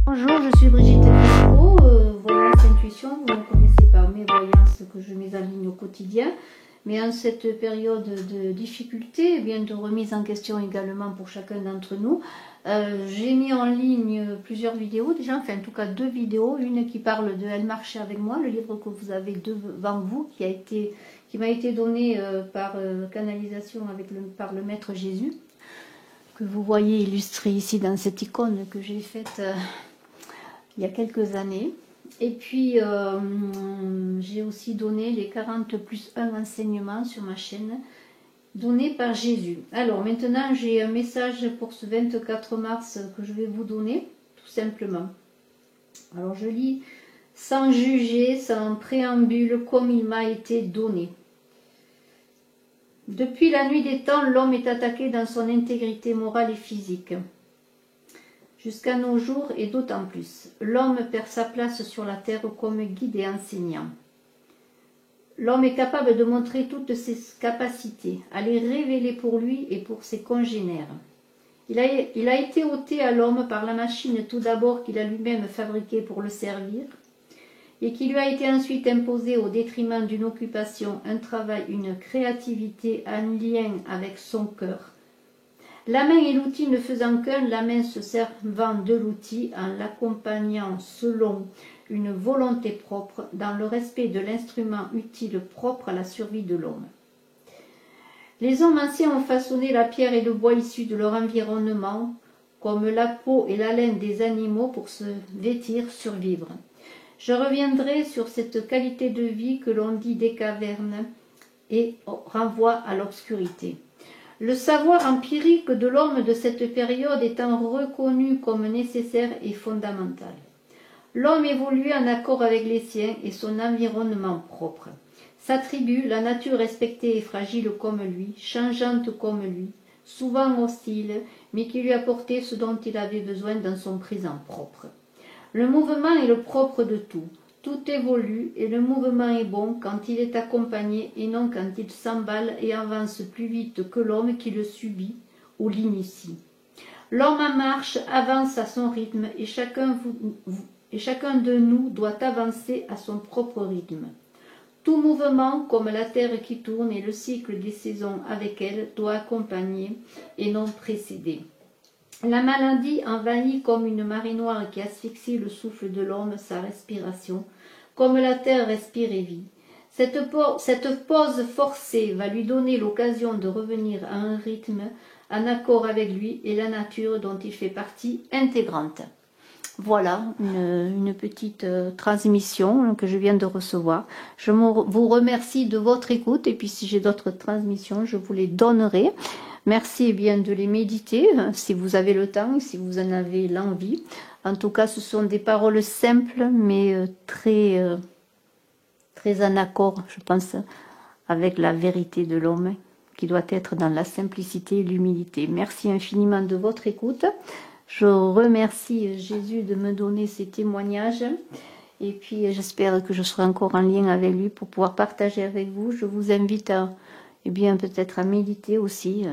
Bonjour, je suis Brigitte Franco, Voyance Intuition. Vous me connaissez par mes voyances que je mets en ligne au quotidien. Mais en cette période de difficulté, bien de remise en question également pour chacun d'entre nous, j'ai mis en ligne plusieurs vidéos, déjà, enfin en tout cas 2 vidéos. Une qui parle de Elle marchait avec moi, le livre que vous avez devant vous, qui m'a été donné par canalisation par le Maître Jésus, que vous voyez illustré ici dans cette icône que j'ai faite il y a quelques années. Et puis j'ai aussi donné les 40+1 enseignements sur ma chaîne donnés par Jésus. Alors maintenant j'ai un message pour ce 24 mars que je vais vous donner tout simplement. Alors je lis: sans juger, sans préambule, comme il m'a été donné. Depuis la nuit des temps, l'homme est attaqué dans son intégrité morale et physique. Jusqu'à nos jours et d'autant plus, l'homme perd sa place sur la terre comme guide et enseignant. L'homme est capable de montrer toutes ses capacités, à les révéler pour lui et pour ses congénères. Il a été ôté à l'homme par la machine tout d'abord qu'il a lui-même fabriquée pour le servir, et qui lui a été ensuite imposée au détriment d'une occupation, un travail, une créativité en lien avec son cœur. La main et l'outil ne faisant qu'un, la main se servant de l'outil en l'accompagnant selon une volonté propre, dans le respect de l'instrument utile propre à la survie de l'homme. Les hommes anciens ont façonné la pierre et le bois issus de leur environnement, comme la peau et la laine des animaux pour se vêtir, survivre. Je reviendrai sur cette qualité de vie que l'on dit des cavernes et renvoie à l'obscurité. Le savoir empirique de l'homme de cette période étant reconnu comme nécessaire et fondamental. L'homme évoluait en accord avec les siens et son environnement propre. Sa tribu, la nature respectée et fragile comme lui, changeante comme lui, souvent hostile, mais qui lui apportait ce dont il avait besoin dans son présent propre. Le mouvement est le propre de tout. Tout évolue et le mouvement est bon quand il est accompagné et non quand il s'emballe et avance plus vite que l'homme qui le subit ou l'initie. L'homme en marche avance à son rythme et chacun de nous doit avancer à son propre rythme. Tout mouvement, comme la terre qui tourne et le cycle des saisons avec elle, doit accompagner et non précéder. La maladie envahit comme une marée noire qui asphyxie le souffle de l'homme, sa respiration, comme la terre respire et vit. Cette pause forcée va lui donner l'occasion de revenir à un rythme en accord avec lui et la nature dont il fait partie intégrante. Voilà une petite transmission que je viens de recevoir. Je vous remercie de votre écoute et puis si j'ai d'autres transmissions, je vous les donnerai. Merci bien de les méditer si vous avez le temps, si vous en avez l'envie. En tout cas, ce sont des paroles simples mais très en accord, je pense, avec la vérité de l'homme qui doit être dans la simplicité et l'humilité. Merci infiniment de votre écoute. Je remercie Jésus de me donner ces témoignages et puis j'espère que je serai encore en lien avec lui pour pouvoir partager avec vous. Je vous invite à, peut-être à méditer aussi,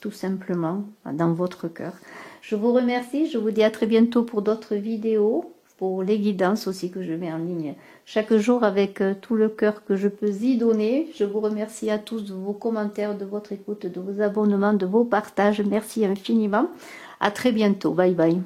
tout simplement, dans votre cœur. Je vous remercie, je vous dis à très bientôt pour d'autres vidéos, pour les guidances aussi que je mets en ligne chaque jour avec tout le cœur que je peux y donner. Je vous remercie à tous de vos commentaires, de votre écoute, de vos abonnements, de vos partages. Merci infiniment. À très bientôt. Bye bye.